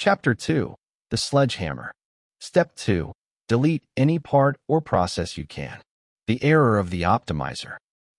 Chapter 2. The Sledgehammer. Step 2. Delete any part or process you can. The error of the optimizer.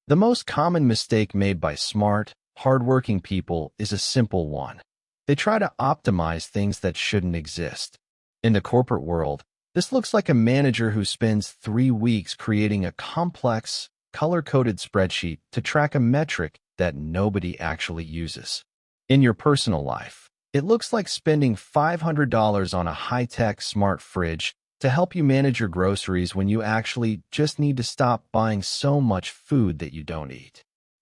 The most common mistake made by smart, hardworking people is a simple one. They try to optimize things that shouldn't exist. In the corporate world, this looks like a manager who spends 3 weeks creating a complex, color-coded spreadsheet to track a metric that nobody actually uses. In your personal life, it looks like spending $500 on a high-tech smart fridge to help you manage your groceries when you actually just need to stop buying so much food that you don't eat.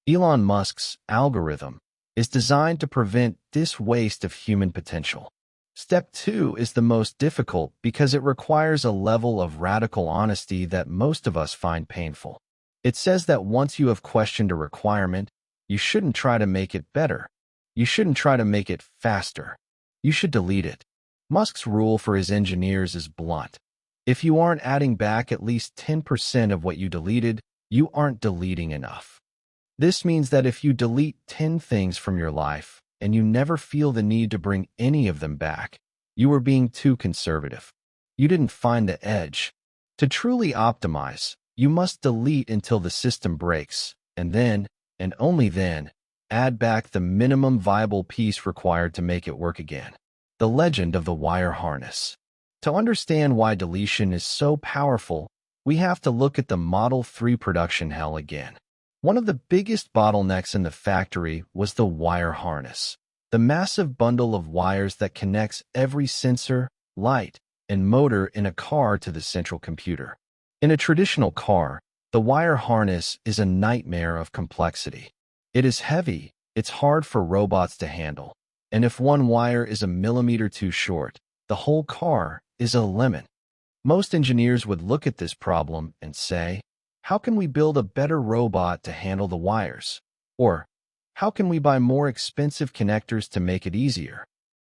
Elon Musk's algorithm is designed to prevent this waste of human potential. Step 2 is the most difficult because it requires a level of radical honesty that most of us find painful. It says that once you have questioned a requirement, you shouldn't try to make it better. You shouldn't try to make it faster. You should delete it. Musk's rule for his engineers is blunt. If you aren't adding back at least 10% of what you deleted, you aren't deleting enough. This means that if you delete 10 things from your life and you never feel the need to bring any of them back, you are being too conservative. You didn't find the edge. To truly optimize, you must delete until the system breaks, and then, and only then, add back the minimum viable piece required to make it work again. The legend of the wire harness. To understand why deletion is so powerful, we have to look at the Model 3 production hell again. One of the biggest bottlenecks in the factory was the wire harness, the massive bundle of wires that connects every sensor, light, and motor in a car to the central computer. In a traditional car, the wire harness is a nightmare of complexity. It is heavy, it's hard for robots to handle, and if one wire is a millimeter too short, the whole car is a lemon. Most engineers would look at this problem and say, how can we build a better robot to handle the wires? Or, how can we buy more expensive connectors to make it easier?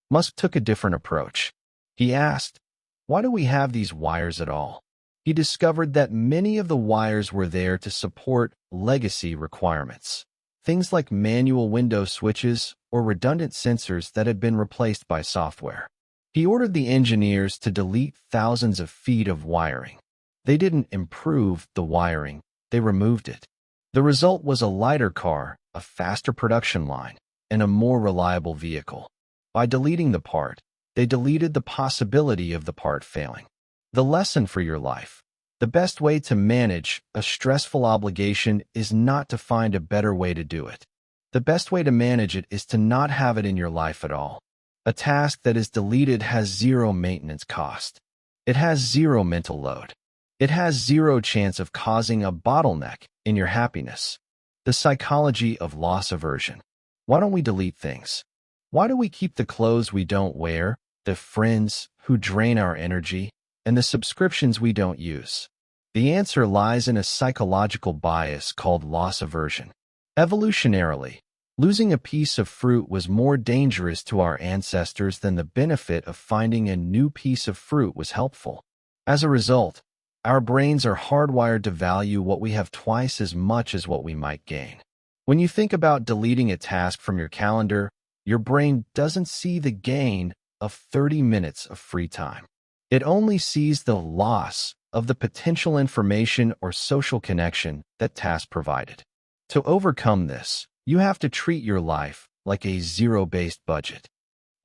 Musk took a different approach. He asked, why do we have these wires at all? He discovered that many of the wires were there to support legacy requirements. Things like manual window switches or redundant sensors that had been replaced by software. He ordered the engineers to delete thousands of feet of wiring. They didn't improve the wiring, they removed it. The result was a lighter car, a faster production line, and a more reliable vehicle. By deleting the part, they deleted the possibility of the part failing. The lesson for your life. The best way to manage a stressful obligation is not to find a better way to do it. The best way to manage it is to not have it in your life at all. A task that is deleted has zero maintenance cost. It has zero mental load. It has zero chance of causing a bottleneck in your happiness. The psychology of loss aversion. Why don't we delete things? Why do we keep the clothes we don't wear, the friends who drain our energy, and the subscriptions we don't use? The answer lies in a psychological bias called loss aversion. Evolutionarily, losing a piece of fruit was more dangerous to our ancestors than the benefit of finding a new piece of fruit was helpful. As a result, our brains are hardwired to value what we have twice as much as what we might gain. When you think about deleting a task from your calendar, your brain doesn't see the gain of 30 minutes of free time. It only sees the loss of the potential information or social connection that task provided. To overcome this, you have to treat your life like a zero-based budget.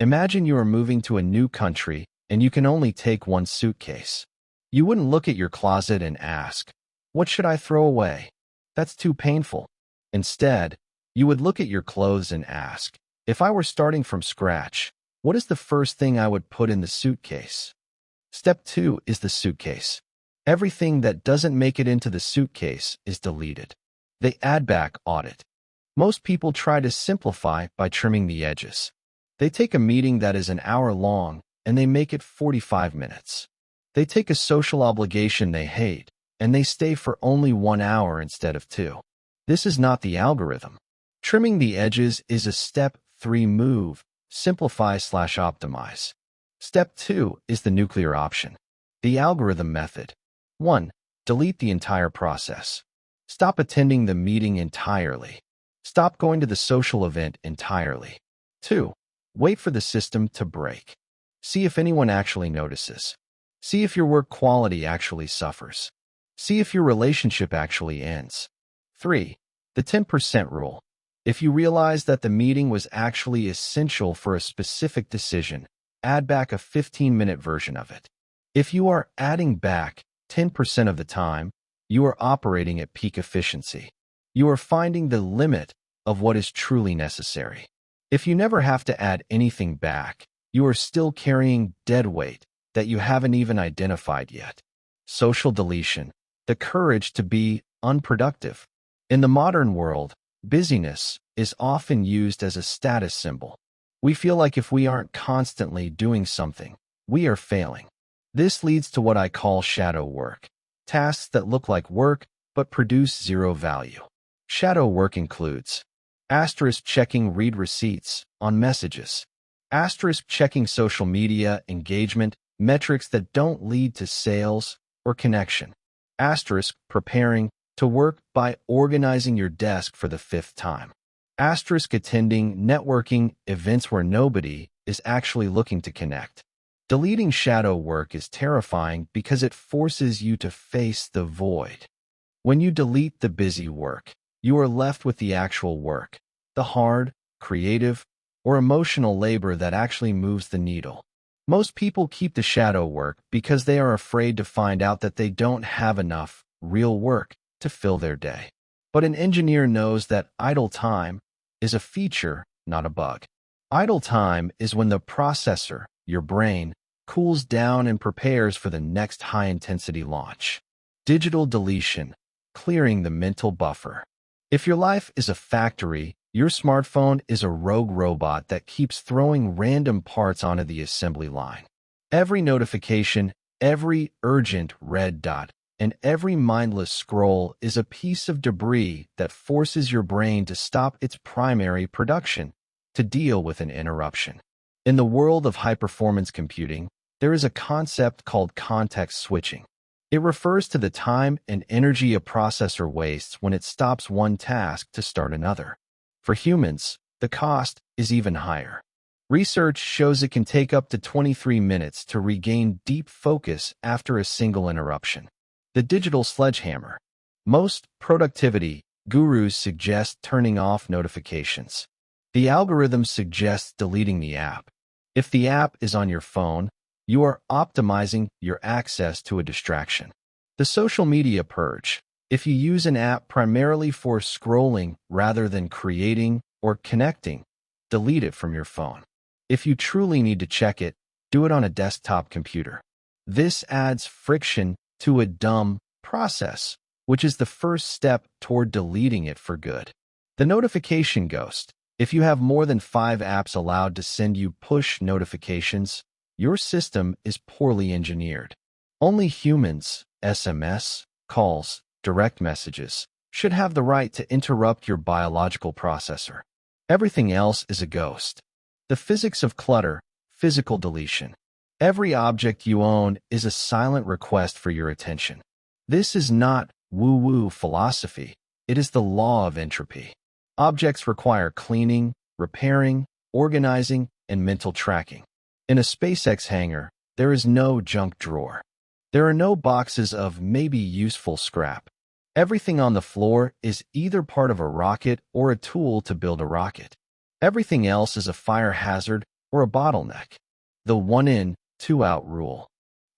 Imagine you are moving to a new country and you can only take one suitcase. You wouldn't look at your closet and ask, what should I throw away? That's too painful. Instead, you would look at your clothes and ask, if I were starting from scratch, what is the first thing I would put in the suitcase? Step 2 is the suitcase. Everything that doesn't make it into the suitcase is deleted. The add-back audit. Most people try to simplify by trimming the edges. They take a meeting that is an hour long and they make it 45 minutes. They take a social obligation they hate and they stay for only 1 hour instead of 2. This is not the algorithm. Trimming the edges is a step 3 move, simplify/optimize. Step 2 is the nuclear option. The algorithm method. 1. Delete the entire process. Stop attending the meeting entirely. Stop going to the social event entirely. 2. Wait for the system to break. See if anyone actually notices. See if your work quality actually suffers. See if your relationship actually ends. 3. The 10% rule. If you realize that the meeting was actually essential for a specific decision, add back a 15-minute version of it. If you are adding back 10% of the time, you are operating at peak efficiency. You are finding the limit of what is truly necessary. If you never have to add anything back, you are still carrying dead weight that you haven't even identified yet. Social deletion. The courage to be unproductive. In the modern world, busyness is often used as a status symbol. We feel like if we aren't constantly doing something, we are failing. This leads to what I call shadow work. Tasks that look like work but produce zero value. Shadow work includes checking read receipts on messages, checking social media engagement metrics that don't lead to sales or connection, preparing to work by organizing your desk for the 5th time, attending networking events where nobody is actually looking to connect. Deleting shadow work is terrifying because it forces you to face the void. When you delete the busy work, you are left with the actual work, the hard, creative, or emotional labor that actually moves the needle. Most people keep the shadow work because they are afraid to find out that they don't have enough real work to fill their day. But an engineer knows that idle time is a feature, not a bug. Idle time is when the processor, your brain, cools down and prepares for the next high-intensity launch. Digital deletion, clearing the mental buffer. If your life is a factory, your smartphone is a rogue robot that keeps throwing random parts onto the assembly line. Every notification, every urgent red dot, and every mindless scroll is a piece of debris that forces your brain to stop its primary production to deal with an interruption. In the world of high-performance computing, there is a concept called context switching. It refers to the time and energy a processor wastes when it stops one task to start another. For humans, the cost is even higher. Research shows it can take up to 23 minutes to regain deep focus after a single interruption. The digital sledgehammer. Most productivity gurus suggest turning off notifications. The algorithm suggests deleting the app. If the app is on your phone, you are optimizing your access to a distraction. The social media purge. If you use an app primarily for scrolling rather than creating or connecting, delete it from your phone. If you truly need to check it, do it on a desktop computer. This adds friction to a dumb process, which is the first step toward deleting it for good. The notification ghost. If you have more than 5 apps allowed to send you push notifications, your system is poorly engineered. Only humans, SMS, calls, direct messages, should have the right to interrupt your biological processor. Everything else is a ghost. The physics of clutter, physical deletion. Every object you own is a silent request for your attention. This is not woo-woo philosophy. It is the law of entropy. Objects require cleaning, repairing, organizing, and mental tracking. In a SpaceX hangar, there is no junk drawer. There are no boxes of maybe useful scrap. Everything on the floor is either part of a rocket or a tool to build a rocket. Everything else is a fire hazard or a bottleneck. The 1 in, 2 out rule.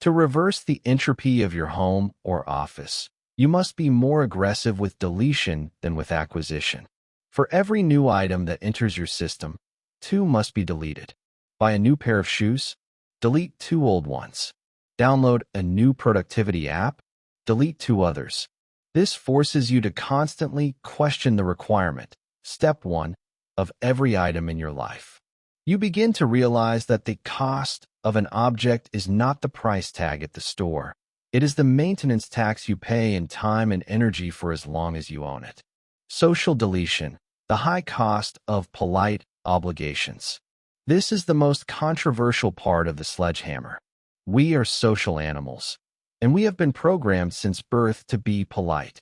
To reverse the entropy of your home or office, you must be more aggressive with deletion than with acquisition. For every new item that enters your system, 2 must be deleted. Buy a new pair of shoes? Delete 2 old ones. Download a new productivity app? Delete 2 others. This forces you to constantly question the requirement, step 1, of every item in your life. You begin to realize that the cost of an object is not the price tag at the store. It is the maintenance tax you pay in time and energy for as long as you own it. Social deletion, the high cost of polite obligations. This is the most controversial part of the sledgehammer. We are social animals, and we have been programmed since birth to be polite.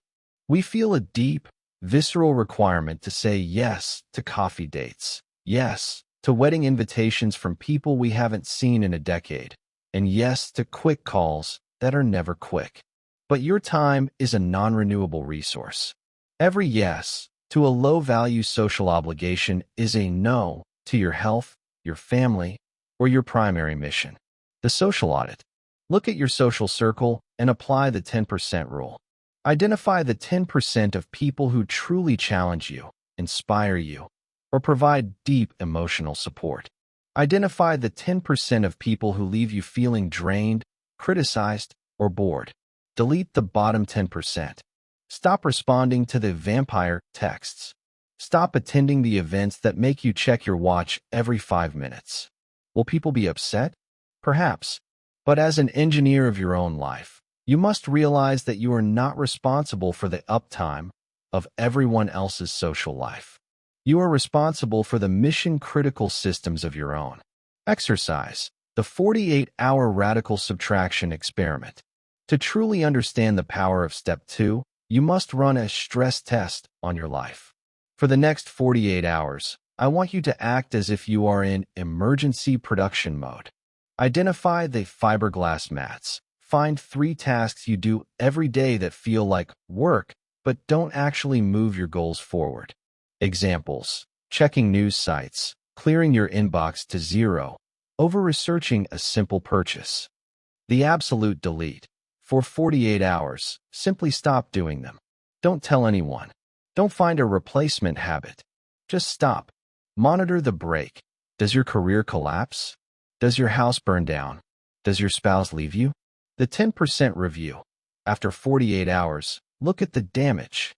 We feel a deep, visceral requirement to say yes to coffee dates, yes to wedding invitations from people we haven't seen in a decade, and yes to quick calls that are never quick. But your time is a non-renewable resource. Every yes to a low-value social obligation is a no to your health, your family, or your primary mission. The social audit. Look at your social circle and apply the 10% rule. Identify the 10% of people who truly challenge you, inspire you, or provide deep emotional support. Identify the 10% of people who leave you feeling drained, criticized, or bored. Delete the bottom 10%. Stop responding to the vampire texts. Stop attending the events that make you check your watch every 5 minutes. Will people be upset? Perhaps. But as an engineer of your own life, you must realize that you are not responsible for the uptime of everyone else's social life. You are responsible for the mission-critical systems of your own. Exercise. The 48-hour radical subtraction experiment. To truly understand the power of Step 2, you must run a stress test on your life. For the next 48 hours, I want you to act as if you are in emergency production mode. Identify the fiberglass mats. Find 3 tasks you do every day that feel like work, but don't actually move your goals forward. Examples: checking news sites, clearing your inbox to 0, over-researching a simple purchase. The absolute delete. For 48 hours, simply stop doing them. Don't tell anyone. Don't find a replacement habit. Just stop. Monitor the break. Does your career collapse? Does your house burn down? Does your spouse leave you? The 10% review. After 48 hours, look at the damage.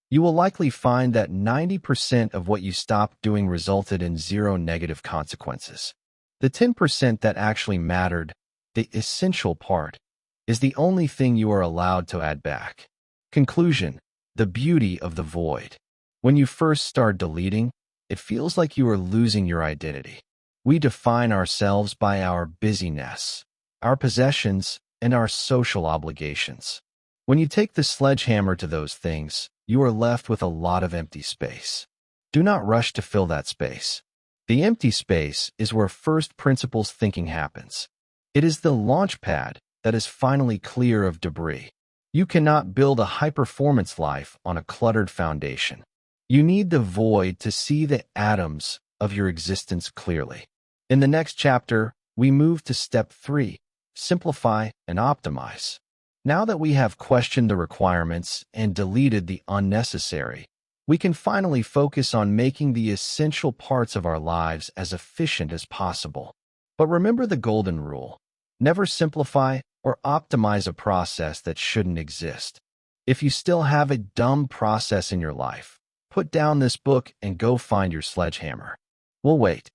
You will likely find that 90% of what you stopped doing resulted in 0 negative consequences. The 10% that actually mattered, the essential part, is the only thing you are allowed to add back. Conclusion: the beauty of the void. When you first start deleting, it feels like you are losing your identity. We define ourselves by our busyness, our possessions, and our social obligations. When you take the sledgehammer to those things, you are left with a lot of empty space. Do not rush to fill that space. The empty space is where first principles thinking happens. It is the launch pad that is finally clear of debris. You cannot build a high-performance life on a cluttered foundation. You need the void to see the atoms of your existence clearly. In the next chapter, we move to Step 3, simplify and optimize. Now that we have questioned the requirements and deleted the unnecessary, we can finally focus on making the essential parts of our lives as efficient as possible. But remember the golden rule: never simplify or optimize a process that shouldn't exist. If you still have a dumb process in your life, put down this book and go find your sledgehammer. We'll wait.